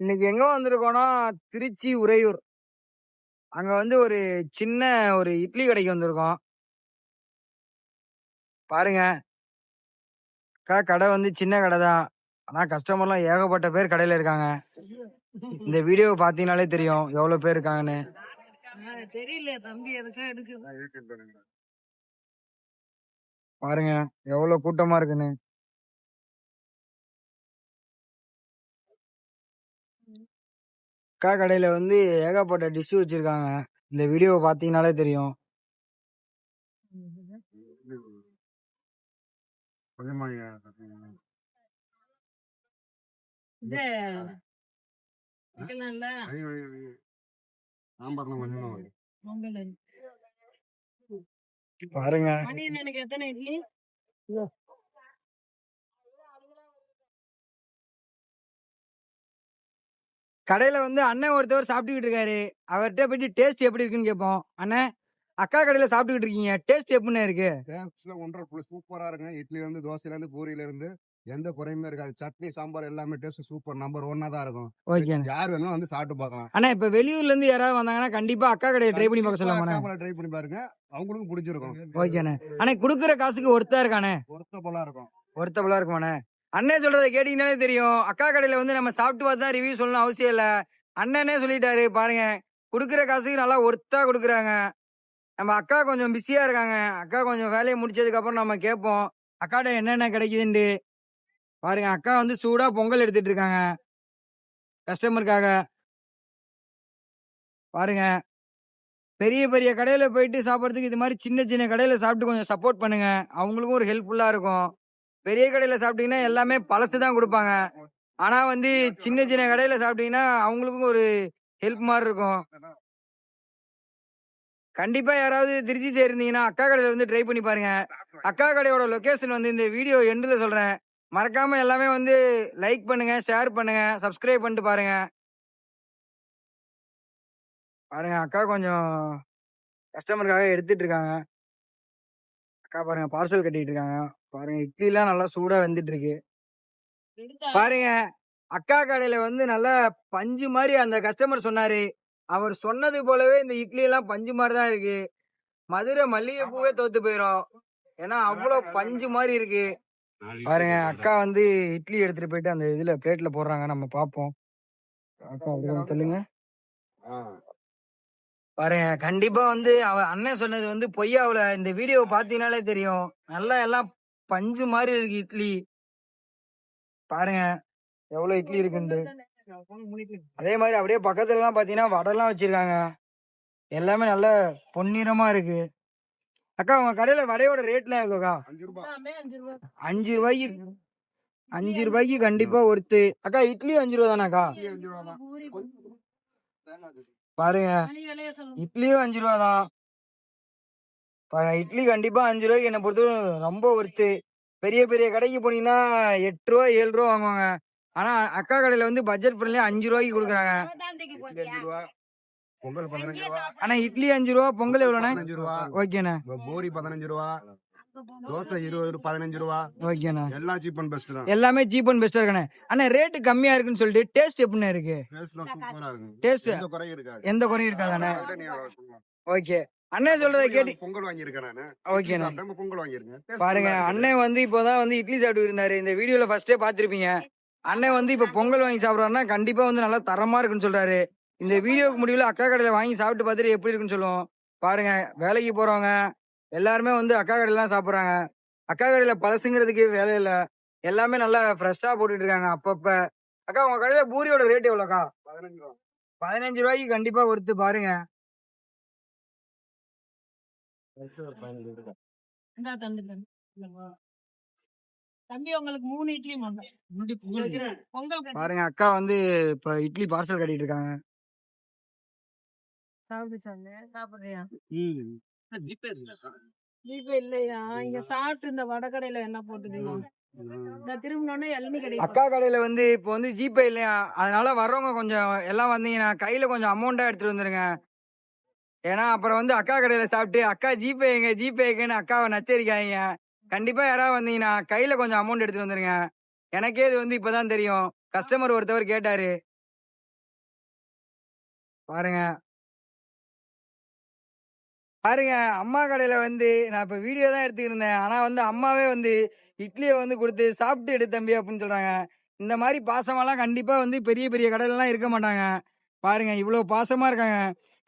இன்னைக்கு எங்க வந்திருக்கோம்னா, திருச்சி உறையூர். அங்க வந்து ஒரு சின்ன ஒரு இட்லி கடைக்கு வந்திருக்கோம். பாருங்க, அக்கா கடை வந்து சின்ன கடை தான். ஆனா கஸ்டமர்லாம் ஏகப்பட்ட பேர் கடையில இருக்காங்க. இந்த வீடியோவ பார்த்தீங்கனாலே தெரியும் எவ்வளோ பேர் இருக்காங்கன்னு. தெரியல தம்பி எதுக்கா எடுக்குது. பாருங்க எவ்வளோ கூட்டமா இருக்குன்னு. அக்கா கடையில வந்து ஏகப்பட்ட டிஷ் வச்சிருக்காங்க. இந்த வீடியோவ பார்த்தீங்கனாலே தெரியும். இது வைக்கலாம்ல? பொங்கல். பாருங்க. மணி எனக்கு எத்தனை இட்லி? கடையில வந்து அண்ணன் ஒருத்தவர் சாப்பிட்டுக்கிட்டு இருக்காரு. அவர்ட்ட போயிட்டு டேஸ்ட் எப்படி இருக்குன்னு கேட்போம். அண்ணே, அக்கா கடையில சாப்பிட்டுக்கிட்டு இருக்கீங்க. டேஸ்ட் எப்படிண்ணே இருக்கு? டேஸ்ட்ல ஒன்றரை சூப்பரா இருக்குங்க. இட்லில இருந்து, தோசையில இருந்து, பூரியில இருந்து எந்த குறையுமே இருக்காது. சட்னி, சாம்பார் எல்லாமே டேஸ்ட் சூப்பர் நம்பர் 1 தான் இருக்கும். ஓகேண்ணே. யார் வேணாலும் வந்து சாப்பிட்டு பார்க்கலாம். அண்ணா இப்ப வெளியூர்ல இருந்து யாராவது வந்தாங்கன்னா கண்டிப்பா அக்கா கடையை ட்ரை பண்ணி பார்க்க சொல்லலாமாண்ணே? ட்ரை பண்ணி பாருங்க, அவங்களுக்கும் பிடிச்சிருக்கும். ஓகேண்ணே. அண்ணே குடுக்குற காசுக்கு ஒர்த்தா இருக்கானே? பொருத்தபலா இருக்கும். ஒர்த்தபலா இருக்குமாண்ணே? அண்ணே சொல்றதை கேட்டீங்கன்னாலே தெரியும். அக்கா கடையில வந்து நம்ம சாப்பிட்டு பார்த்து தான் ரிவ்யூ சொல்லணும் அவசியம் இல்ல. அண்ணனே சொல்லிட்டாரு பாருங்க. குடுக்குற காசுக்கு நல்லா ஒர்த்தா குடுக்குறாங்க. நம்ம அக்கா கொஞ்சம் பிஸியா இருக்காங்க. அக்கா கொஞ்சம் வேலையை முடிச்சதுக்கு அப்புறம் நம்ம கேட்போம். அக்காட்ட என்னென்ன கிடைக்குதுன்ட்டு. பாருங்க அக்கா வந்து சூடா பொங்கல் எடுத்துட்டு இருக்காங்க கஸ்டமருக்காக. பாருங்க பெரிய பெரிய கடையில போயிட்டு சாப்பிட்றதுக்கு இது மாதிரி சின்ன சின்ன கடையில சாப்பிட்டு கொஞ்சம் சப்போர்ட் பண்ணுங்க. அவங்களுக்கும் ஒரு ஹெல்ப்ஃபுல்லா இருக்கும். பெரிய கடையில சாப்பிட்டீங்கன்னா எல்லாமே பழசு தான் குடுப்பாங்க. ஆனா வந்து சின்ன சின்ன கடையில சாப்பிட்டீங்கன்னா அவங்களுக்கும் ஒரு ஹெல்ப் மாரி இருக்கும். கண்டிப்பா யாராவது திருச்சி சேர்ந்தீங்கன்னா அக்கா கடையில வந்து ட்ரை பண்ணி பாருங்க. அக்கா கடையோட லொகேஷன் வந்து இந்த வீடியோ எண்டுல சொல்றேன். மறக்காம எல்லாமே வந்து லைக் பண்ணுங்க, ஷேர் பண்ணுங்க, சப்ஸ்கிரைப் பண்ணிட்டு பாருங்க. பாருங்க அக்கா கொஞ்சம் கஸ்டமருக்காக எடுத்துட்டு இருக்காங்க. அக்கா பாருங்க பார்சல் கட்டிட்டு இருக்காங்க. பாருங்க இட்லிலாம் நல்லா சூடா வெந்துட்டு இருக்கு. பாருங்க அக்கா கடையில வந்து நல்லா பஞ்சு மாதிரி அந்த கஸ்டமர் சொன்னாரு. அவர் சொன்னது போலவே இந்த இட்லி எல்லாம் பஞ்சு மாதிரி தான் இருக்கு. மதுரை மல்லிகை பூவே தோத்து போயிரும். ஏன்னா அவ்வளவு பஞ்சு மாதிரி இருக்கு. பாருங்க அக்கா வந்து இட்லி எடுத்துட்டு போயிட்டு அந்த இதுல பிளேட்ல போடுறாங்க. நம்ம பாப்போம். அக்கா அப்படிதான் சொல்லுங்க. பாருங்க கண்டிப்பா வந்து அவ அண்ணன் சொன்னது வந்து பொய்யாவுல. இந்த வீடியோவை பாத்தீங்கன்னாலே தெரியும். நல்லா எல்லாம் பஞ்சு மாதிரி இருக்கு இட்லி. பாருங்க எவ்வளவு இட்லி இருக்குன்னு. அதே மாதிரி அப்படியே பக்கத்துல எல்லாம் பாத்தீங்கன்னா வடை எல்லாம் வச்சிருக்காங்க. எல்லாமே நல்ல பொன்னிறமா இருக்கு. அக்கா உங்க கடையில வடையோட ரேட்லாம் எவ்வளோக்கா? 5 ரூபாய்க்கு 5 ரூபாய்க்கு கண்டிப்பா ஒருத்து. அக்கா இட்லி 5 ரூபா தானாக்கா? பாருங்க இட்லியும் 5 ரூபா தான். பாருங்க இட்லி கண்டிப்பா 5 ரூபாய்க்கு என்ன பொறுத்தவரை ரொம்ப ஒருத்து. பெரிய பெரிய கடைக்கு போனீங்கன்னா 8 ரூபா 7 ரூபா வாங்குவாங்க. ஆனா அக்கா கடையில வந்து பட்ஜெட் ஃப்ரெண்ட்லி 5 ரூபாய்க்கு கொடுக்குறாங்க. பொங்கல் 15 ரூபா. ஆனா இட்லி 5 ரூபா, பொங்கல் எவ்வளோண்ணே? 15 ரூபா. ஓகேண்ணே. பூரி 15 ரூபா. தோசை 20 15 ரூபா. ஓகேண்ணே. எல்லாம் சீப் அண்ட் பெஸ்ட் தான். எல்லாமே சீப் அண்ட் பெஸ்டா இருக்கானே. அண்ணா ரேட் கம்மியா இருக்குன்னு சொல்லிட்டு டேஸ்ட் எப்படிண்ணே இருக்கு? டேஸ்ட்லாம் சூப்பரா இருக்கு. டேஸ்ட் எந்த குறையும் இருக்காது. எந்த குறையும் இருக்காதானே? ஓகே அண்ணே சொல்றதை கேட்டு பொங்கல் வாங்கியிருக்கேன் நானு. ஓகேண்ணே. பொங்கல் வாங்கியிருக்கேன். பாருங்க அண்ணன் வந்து இப்போதான் வந்து இட்லி சாப்பிட்டு இருந்தாரு. இந்த வீடியோல ஃபர்ஸ்டே பாத்திருப்பீங்க. அண்ணன் வந்து இப்ப பொங்கல் வாங்கி சாப்பிடுறாருன்னா கண்டிப்பா வந்து நல்லா தரமா இருக்குன்னு சொல்றாரு. இந்த வீடியோக்கு முடிவுல அக்கா கடையில வாங்கி சாப்பிட்டு பார்த்துட்டு எப்படி இருக்குன்னு சொல்லுவோம். பாருங்க வேலைக்கு போறவங்க எல்லாருமே வந்து அக்கா கடையில தான் சாப்பிடுறாங்க. அக்கா கடையில பழசுங்கிறதுக்கு வேலை இல்ல. எல்லாமே நல்லா ஃப்ரெஷ்ஷா போட்டுட்டு இருக்காங்க அப்பப்ப. அக்கா உங்க கடையில பூரியோட ரேட் எவ்வளோக்கா? 15 ரூபா. 15 ரூபாய்க்கு கண்டிப்பா ஒருத்து பாருங்க. தம்பி உங்களுக்கு 3 இட்லி பொங்கல் பாருங்க அக்கா வந்து இப்ப இட்லி பார்சல் கட்டிட்டு இருக்காங்க. சாப்பிடுறியா? ஜிபே இல்லையா? இங்க சாப்பிட்டு இந்த வடகடையில என்ன போட்டுக்கலாம்? திரும்பினோடனே இளநீ கிடைக்கும். அக்கா கடையில வந்து இப்போ வந்து ஜிபே இல்லையா, அதனால வர்றவங்க கொஞ்சம் எல்லாம் வந்தீங்கன்னா கையில கொஞ்சம் அமௌண்டா எடுத்துட்டு வந்துருங்க. ஏன்னா அப்புறம் வந்து அக்கா கடையில சாப்பிட்டு அக்கா ஜிபே எங்க ஜிபே எங்கன்னு அக்காவை நச்சரிக்காதீங்க. கண்டிப்பா யாராவது வந்தீங்கன்னா கையில கொஞ்சம் அமௌண்ட் எடுத்துட்டு வந்துருங்க. எனக்கே இது வந்து இப்பதான் தெரியும். கஸ்டமர் ஒருத்தவர் கேட்டாரு. பாருங்க பாருங்க அம்மா கடையில வந்து நான் இப்ப வீடியோ தான் எடுத்துக்கிருந்தேன். ஆனா வந்து அம்மாவே வந்து இட்லிய வந்து குடுத்து, "சாப்பிட்டு எடு தம்பி" அப்படின்னு சொல்றாங்க. இந்த மாரி பாசமாலாம் கண்டிப்பா வந்து பெரிய பெரிய கடையிலலாம் இருக்க மாட்டாங்க. பாருங்க இவ்ளோ பாசமா இருக்காங்க.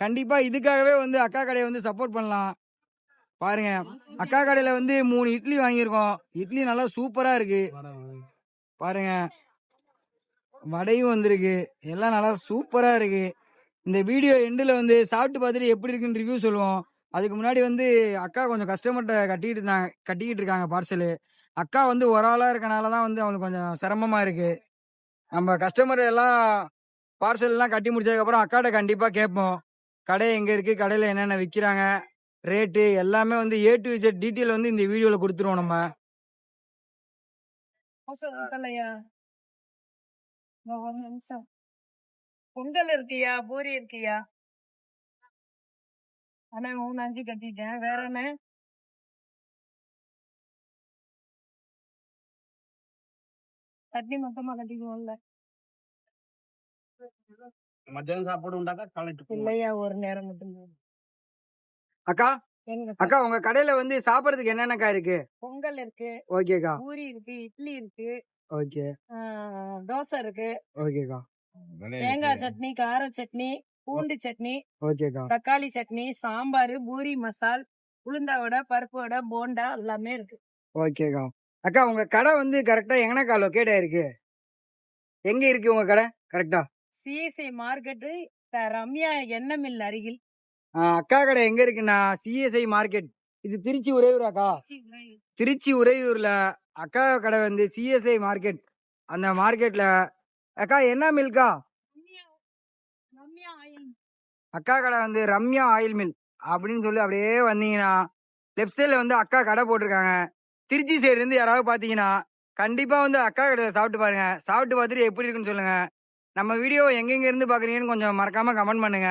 கண்டிப்பா இதுக்காகவே வந்து அக்கா கடைய வந்து சப்போர்ட் பண்ணலாம். பாருங்க அக்கா கடையில வந்து 3 இட்லி வாங்கியிருக்கோம். இட்லி நல்லா சூப்பரா இருக்கு. பாருங்க வடையும் வந்திருக்கு. எல்லாம் நல்லா சூப்பரா இருக்கு. இந்த வீடியோ எண்டுல வந்து சாப்பிட்டு பார்த்துட்டு எப்படி இருக்குன்னு ரிவ்யூ சொல்லுவோம். அதுக்கு முன்னாடி வந்து அக்கா கொஞ்சம் கஸ்டமர்ட்ட கட்டிக்கிட்டு இருக்காங்க பார்சலு. அக்கா வந்து ஒரு ஆளா இருக்கனால தான் வந்து அவங்களுக்கு கொஞ்சம் சிரமமா இருக்கு. நம்ம கஸ்டமர் எல்லாம் பார்சல் எல்லாம் கட்டி முடிச்சதுக்கப்புறம் அக்காட்ட கண்டிப்பா கேட்போம். கடை எங்க இருக்கு? கடையில என்னென்ன விக்கிறாங்க? ரேட்டு எல்லாமே வந்து ஏ டூ இசட் டீட்டெயில் வந்து இந்த வீடியோல குடுத்துருவோம் நம்ம. தோசை ஊத்தலையா? ஒரு நிமிஷம். பொங்கல் இருக்கியா? பூரி இருக்கியா? ஆனா 3, 5 கட்டிட்டேன். வேற என்ன? சட்னி மொத்தமா கட்டிக்குவோம்ல. மத்தியானம் சாப்பாடு உண்டாக்கா காலையிட்டு இல்லையா ஒரு நேரம் மட்டும்தான். அக்கா எங்க அக்கா உங்க கடையில வந்து சாப்பிடறதுக்கு என்னென்னக்கா இருக்கு? பொங்கல் இருக்கு, ஓகேக்கா. பூரி இருக்கு, இட்லி இருக்கு, ஓகே. தோசை இருக்கு, ஓகேக்கா. தேங்காய் சட்னி, கார சட்னி, பூண்டு சட்னி, ஓகேக்கா. தக்காளி சட்னி, சாம்பார், பூரி மசால், உளுந்த வடை, பருப்பு வடை, போண்டா எல்லாமே இருக்கு. ஓகேக்கா. அக்கா உங்க கடை வந்து கரெக்டா எங்கனக்கா லொக்கேட் ஆயிருக்கு? எங்க இருக்கு உங்க கடை கரெக்டா? சிஎஸ்ஐ மார்க்கெட்டு ரம்யா எண்ணெய் மில் அருகில். அக்கா கடை எங்க இருக்குன்னா சிஎஸ்ஐ மார்க்கெட். இது திருச்சி உறையூராக்கா? திருச்சி உறையூர்ல அக்கா கடை வந்து சிஎஸ்ஐ மார்க்கெட். அந்த மார்க்கெட்ல அக்கா என்ன மில்கா? ரம்யா ஆயில். அக்கா கடை வந்து ரம்யா ஆயில் மில் அப்படின்னு சொல்லி அப்படியே வந்தீங்கன்னா லெஃப்ட் சைட்ல வந்து அக்கா கடை போட்டிருக்காங்க. திருச்சி சைடு இருந்து யாராவது பாத்தீங்கன்னா கண்டிப்பா வந்து அக்கா கடையில சாப்பிட்டு பாருங்க. சாப்பிட்டு பார்த்துட்டு எப்படி இருக்குன்னு சொல்லுங்க. நம்ம வீடியோ எங்கெங்க இருந்து பாக்குறீங்கன்னு கொஞ்சம் மறக்காம கமெண்ட் பண்ணுங்க.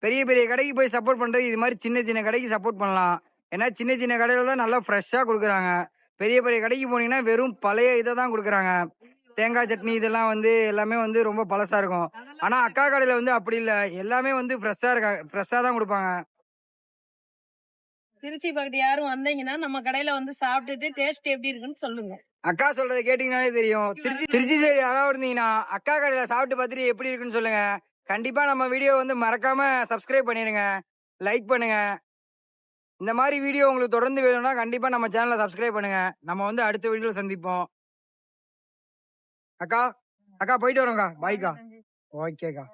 பெரிய பெரிய கடைக்கு போய் சப்போர்ட் பண்றது இது மாதிரி சின்ன சின்ன கடைக்கு சப்போர்ட் பண்ணலாம். ஏன்னா சின்ன சின்ன கடையில தான் நல்லா ஃப்ரெஷ்ஷா கொடுக்குறாங்க. பெரிய பெரிய கடைக்கு போனீங்கன்னா வெறும் பழைய இதை தான் கொடுக்குறாங்க. தேங்காய் சட்னி இதெல்லாம் வந்து எல்லாமே வந்து ரொம்ப பழசா இருக்கும். ஆனா அக்கா கடையில வந்து அப்படி இல்ல, எல்லாமே வந்து ஃப்ரெஷ்ஷா தான் கொடுப்பாங்க. திருச்சி பக்கத்து யாரும் வந்தீங்கன்னா நம்ம கடையில வந்து சாப்பிட்டுட்டு டேஸ்ட் எப்படி இருக்குன்னு சொல்லுங்க. அக்கா சொல்றதை கேட்டீங்கன்னாலே தெரியும். திருச்சி சைடு யாராவது இருந்தீங்கன்னா அக்கா கடையில சாப்பிட்டு பார்த்துட்டு எப்படி இருக்குன்னு சொல்லுங்க. கண்டிப்பா நம்ம வீடியோ வந்து மறக்காம சப்ஸ்கிரைப் பண்ணிருங்க, லைக் பண்ணுங்க. இந்த மாதிரி வீடியோ உங்களுக்கு தொடர்ந்து வேணும்னா கண்டிப்பா நம்ம சேனலை சப்ஸ்கிரைப் பண்ணுங்க. நம்ம வந்து அடுத்த வீடியோல சந்திப்போம். அக்கா அக்கா போயிட்டு வரோம்க்கா. பாய்க்கா. ஓகேக்கா.